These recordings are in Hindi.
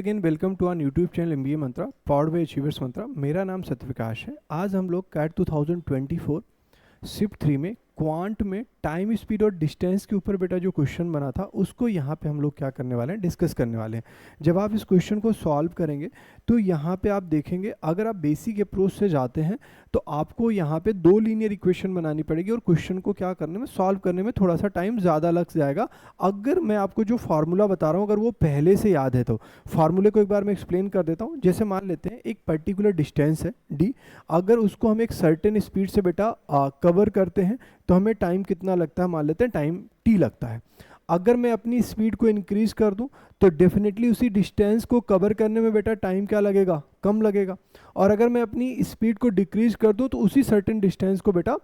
Again welcome to our YouTube channel MBA mantra powered by achievers mantra. मेरा नाम सत्यविकाश है। आज हम लोग कैट 2024 शिफ्ट 3 में क्वांट में टाइम स्पीड और डिस्टेंस के ऊपर बेटा जो क्वेश्चन बना था उसको यहाँ पे हम लोग क्या करने वाले हैं, डिस्कस करने वाले हैं। जब आप इस क्वेश्चन को सॉल्व करेंगे तो यहाँ पे आप देखेंगे, अगर आप बेसिक अप्रोच से जाते हैं तो आपको यहाँ पे दो लीनियर इक्वेशन बनानी पड़ेगी और क्वेश्चन को क्या करने में, सॉल्व करने में थोड़ा सा टाइम ज़्यादा लग जाएगा। अगर मैं आपको जो फार्मूला बता रहा हूँ अगर वो पहले से याद है तो फार्मूले को एक बार मैं एक्सप्लेन कर देता हूँ। जैसे मान लेते हैं एक पर्टिकुलर डिस्टेंस है डी, अगर उसको हम एक सर्टेन स्पीड से बेटा कवर करते हैं तो हमें टाइम कितना लगता है, मान लेते हैं टाइम टी लगता है। अगर मैं अपनी स्पीड को इंक्रीज कर दूं तो डेफिनेटली उसी डिस्टेंस को कवर करने में बेटा टाइम क्या लगेगा, कम लगेगा। और अगर मैं अपनी स्पीड को डिक्रीज कर दूं तो उसी सर्टेन डिस्टेंस को बेटा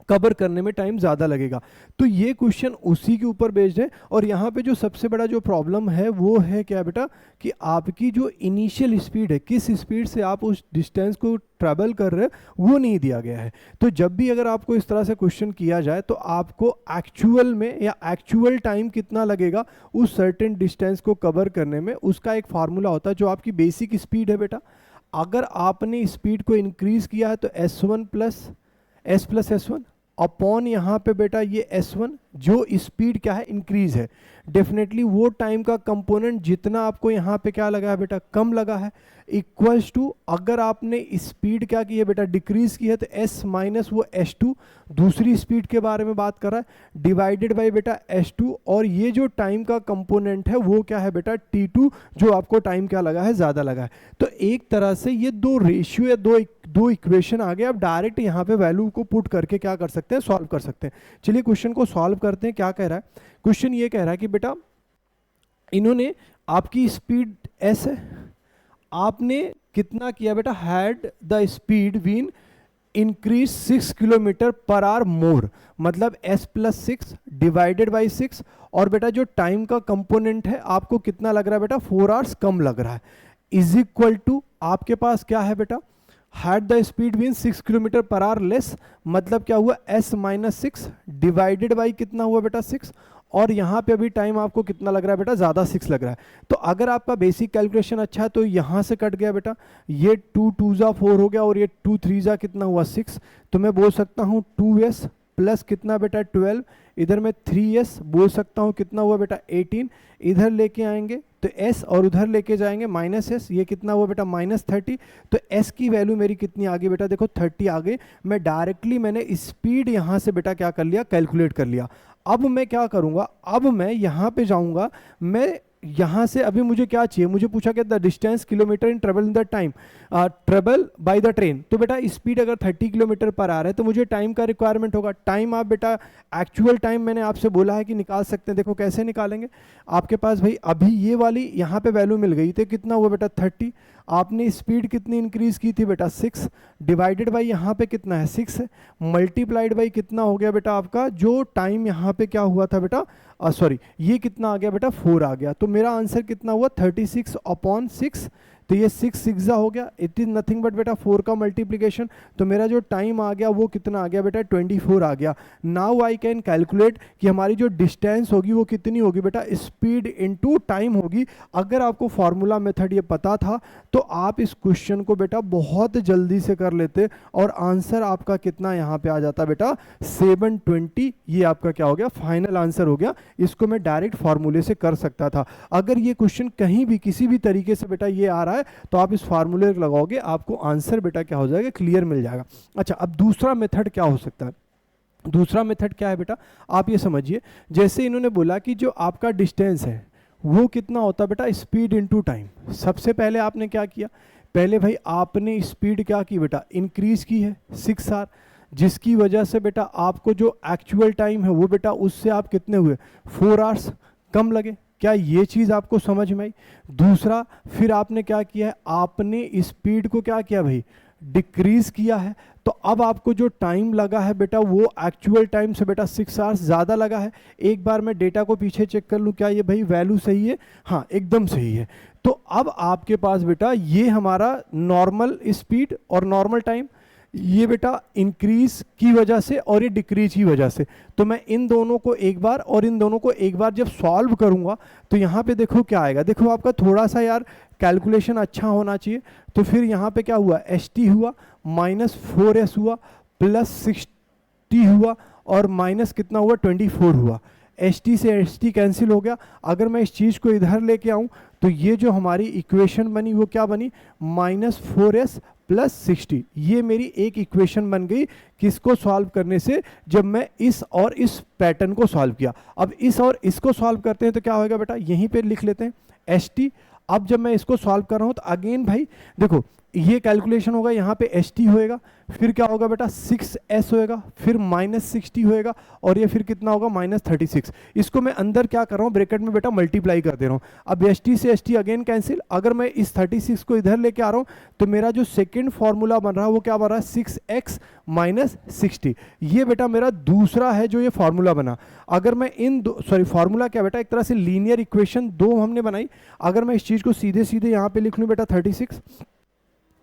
कवर करने में टाइम ज़्यादा लगेगा। तो ये क्वेश्चन उसी के ऊपर बेस्ड है। और यहाँ पे जो सबसे बड़ा जो प्रॉब्लम है वो है क्या बेटा, कि आपकी जो इनिशियल स्पीड है, किस स्पीड से आप उस डिस्टेंस को ट्रैवल कर रहे हैं वो नहीं दिया गया है। तो जब भी अगर आपको इस तरह से क्वेश्चन किया जाए तो आपको एक्चुअल में या एक्चुअल टाइम कितना लगेगा उस सर्टेन डिस्टेंस को कवर करने में, उसका एक फार्मूला होता है जो आपकी बेसिक स्पीड है बेटा। अगर आपने स्पीड को इंक्रीज किया है तो S1 प्लस S1 अपॉन यहाँ पे बेटा ये S1 जो स्पीड क्या है, इंक्रीज है। डेफिनेटली वो टाइम का कंपोनेंट जितना आपको यहाँ पे क्या लगा है बेटा, कम लगा है, इक्वल्स टू अगर आपने स्पीड क्या की है बेटा, डिक्रीज की है तो S माइनस वो S2 दूसरी स्पीड के बारे में बात कर रहा है, डिवाइडेड बाई बेटा S2 और ये जो टाइम का कंपोनेंट है वो क्या है बेटा T2 जो आपको टाइम क्या लगा है, ज़्यादा लगा है। तो एक तरह से ये दो रेशियो या दो इक्वेशन आ गए। आप डायरेक्ट यहाँ पे वैल्यू को पुट करके क्या कर सकते हैं, सॉल्व कर सकते हैं। चलिए क्वेश्चन को सॉल्व करते हैं। क्या कह रहा है क्वेश्चन, ये कह रहा है कि बेटा इन्होंने आपकी स्पीड S है, आपने कितना किया बेटा, had the speed been increase 6 kilometre per hour more, मतलब S प्लस 6 डिवाइडेड बाई 6 और बेटा जो टाइम का कंपोनेंट है आपको कितना लग रहा है बेटा, 4 आवर्स कम लग रहा है, इज इक्वल टू आपके पास क्या है बेटा, had the speed been 6 kilometre per hour less, मतलब क्या हुआ S माइनस 6 डिवाइडेड बाई कितना हुआ बेटा 6 और यहाँ पे अभी टाइम आपको कितना लग रहा है बेटा, ज़्यादा 6 लग रहा है। तो अगर आपका बेसिक कैलकुलेशन अच्छा है तो यहाँ से कट गया बेटा, ये 2 2 जा 4 हो गया और ये 2 3 जा कितना हुआ 6, तो मैं बोल सकता हूँ 2S प्लस कितना बेटा 12, इधर मैं 3S बोल सकता हूँ कितना हुआ बेटा 18, इधर लेके आएंगे तो S और उधर लेके जाएंगे माइनस S, ये कितना हुआ बेटा माइनस 30, तो S की वैल्यू मेरी कितनी आ गई बेटा, देखो 30 आ गई। मैं डायरेक्टली मैंने स्पीड यहाँ से बेटा क्या कर लिया, कैलकुलेट कर लिया। अब मैं क्या करूँगा, अब मैं यहाँ पे जाऊँगा, मैं यहाँ से अभी मुझे क्या चाहिए, मुझे पूछा क्या, the distance kilometre in travel in the time, travel by the train. तो बेटा स्पीड अगर 30 किलोमीटर पर आ रहा है तो मुझे टाइम का रिक्वायरमेंट होगा। टाइम आप बेटा एक्चुअल टाइम मैंने आपसे बोला है कि निकाल सकते हैं। देखो कैसे निकालेंगे, आपके पास भाई अभी ये वाली यहाँ पे वैल्यू मिल गई थी, कितना हुआ बेटा 30, आपने स्पीड कितनी इंक्रीज की थी बेटा 6, डिवाइडेड बाई यहाँ पे कितना है 6 है, मल्टीप्लाइड बाई कितना हो गया बेटा आपका जो टाइम यहाँ पे क्या हुआ था बेटा, सॉरी ये कितना आ गया बेटा 4 आ गया। तो मेरा आंसर कितना हुआ 36 अपॉन 6, तो ये 6 6 हो गया, इट इज नथिंग बट बेटा 4 का मल्टीप्लिकेशन। तो मेरा जो टाइम आ गया वो कितना आ गया बेटा 24 आ गया। नाउ आई कैन कैलकुलेट कि हमारी जो डिस्टेंस होगी वो कितनी होगी बेटा, स्पीड इनटू टाइम होगी। अगर आपको फार्मूला मेथड ये पता था तो आप इस क्वेश्चन को बेटा बहुत जल्दी से कर लेते और आंसर आपका कितना यहाँ पे आ जाता बेटा 720। ये आपका क्या हो गया, फाइनल आंसर हो गया। इसको मैं डायरेक्ट फार्मूले से कर सकता था। अगर ये क्वेश्चन कहीं भी किसी भी तरीके से बेटा ये आ रहा है तो आप इस फार्मूले लगाओगे, आपको आंसर बेटा क्या हो जाएगा, क्लियर मिल जाएगा। अच्छा, अब दूसरा मेथड क्या हो सकता है, दूसरा मेथड क्या है बेटा, आप ये समझिए। जैसे इन्होंने बोला कि जो आपका डिस्टेंस है वो कितना होता है बेटा, स्पीड इनटू टाइम। सबसे पहले आपने क्या किया, पहले भाई आपने स्पीड क्या की बेटा, इंक्रीज की है 6 आवर, जिसकी वजह से बेटा आपको जो एक्चुअल टाइम है वो बेटा उससे आप कितने हुए 4 आवर्स कम लगे। क्या ये चीज़ आपको समझ में आई? दूसरा फिर आपने क्या किया है, आपने स्पीड को क्या किया भाई, डिक्रीज किया है। तो अब आपको जो टाइम लगा है बेटा वो एक्चुअल टाइम से बेटा 6 आवर्स ज़्यादा लगा है। एक बार मैं डेटा को पीछे चेक कर लूँ, क्या ये भाई वैल्यू सही है, हाँ एकदम सही है। तो अब आपके पास बेटा ये हमारा नॉर्मल स्पीड और नॉर्मल टाइम, ये बेटा इंक्रीज की वजह से और ये डिक्रीज की वजह से। तो मैं इन दोनों को एक बार और इन दोनों को एक बार जब सॉल्व करूंगा तो यहाँ पे देखो क्या आएगा। देखो आपका थोड़ा सा यार कैलकुलेशन अच्छा होना चाहिए। तो फिर यहाँ पे क्या हुआ, एस टी हुआ, -4s हुआ, +60 हुआ, और माइनस कितना हुआ, 24 हुआ। एस टी से एस टी कैंसिल हो गया। अगर मैं इस चीज़ को इधर लेके आऊँ तो ये जो हमारी इक्वेशन बनी वो क्या बनी, -4s + 60। ये मेरी एक इक्वेशन बन गई किसको सॉल्व करने से, जब मैं इस और इस पैटर्न को सॉल्व किया। अब इस और इसको सॉल्व करते हैं तो क्या होगा बेटा, यहीं पे लिख लेते हैं एस टी। अब जब मैं इसको सॉल्व कर रहा हूँ तो अगेन भाई देखो ये कैलकुलेशन होगा, यहाँ पे एस टी होएगा, फिर क्या होगा बेटा 6s होएगा, फिर -60 होएगा, और ये फिर कितना होगा -36। इसको मैं अंदर क्या कर रहा हूँ, ब्रैकेट में बेटा मल्टीप्लाई कर दे रहा हूँ। अब एस टी से एस टी अगेन कैंसिल। अगर मैं इस 36 को इधर लेके आ रहा हूँ तो मेरा जो सेकेंड फॉर्मूला बन रहा है वो क्या बन रहा है, 6x - 60। ये बेटा मेरा दूसरा है जो ये फॉर्मूला बना। अगर मैं इन दो, सॉरी फॉर्मूला क्या बेटा, एक तरह से लीनियर इक्वेशन दो हमने बनाई। अगर मैं इस चीज़ को सीधे सीधे यहाँ पे लिख लूँ बेटा 36,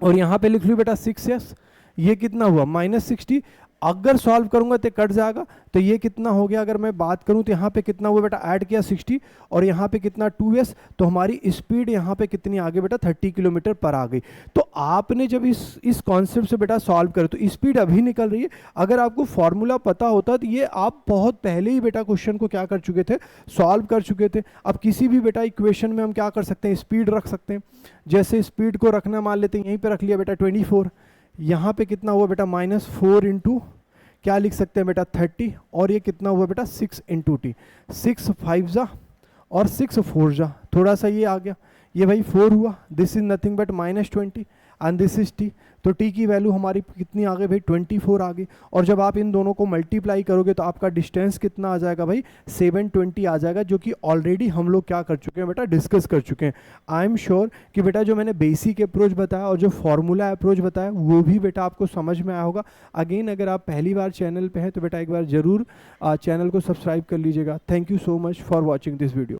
और यहाँ पे लिख लूँ बेटा 6s, ये कितना हुआ -60। अगर सॉल्व करूंगा तो कट जाएगा, तो ये कितना हो गया, अगर मैं बात करूं तो यहाँ पे कितना हुआ बेटा, ऐड किया 60, और यहाँ पे कितना 2s, तो हमारी स्पीड यहाँ पे कितनी आ गई बेटा, 30 किलोमीटर पर आ गई। तो आपने जब इस कॉन्सेप्ट से बेटा सॉल्व करो तो स्पीड अभी निकल रही है। अगर आपको फॉर्मूला पता होता तो ये आप बहुत पहले ही बेटा क्वेश्चन को क्या कर चुके थे, सॉल्व कर चुके थे। अब किसी भी बेटा इक्वेशन में हम क्या कर सकते हैं, स्पीड रख सकते हैं। जैसे स्पीड को रखना, मान लेते हैं यहीं पे रख लिया बेटा 24, यहाँ पे कितना हुआ बेटा -4 इंटू क्या लिख सकते हैं बेटा 30, और ये कितना हुआ बेटा 6 इंटू टी, 6 5 जा और 6 4 जा, थोड़ा सा ये आ गया, ये भाई 4 हुआ। This is nothing but -20 and this is T. तो टी की वैल्यू हमारी कितनी आ गई भाई, 24 आ गई। और जब आप इन दोनों को मल्टीप्लाई करोगे तो आपका डिस्टेंस कितना आ जाएगा भाई, 720 आ जाएगा, जो कि ऑलरेडी हम लोग क्या कर चुके हैं बेटा, डिस्कस कर चुके हैं। आई एम श्योर कि बेटा जो मैंने बेसिक अप्रोच बताया और जो फॉर्मूला अप्रोच बताया वो भी बेटा आपको समझ में आया होगा। अगेन अगर आप पहली बार चैनल पे हैं तो बेटा एक बार जरूर चैनल को सब्सक्राइब कर लीजिएगा। Thank you so much for watching this video.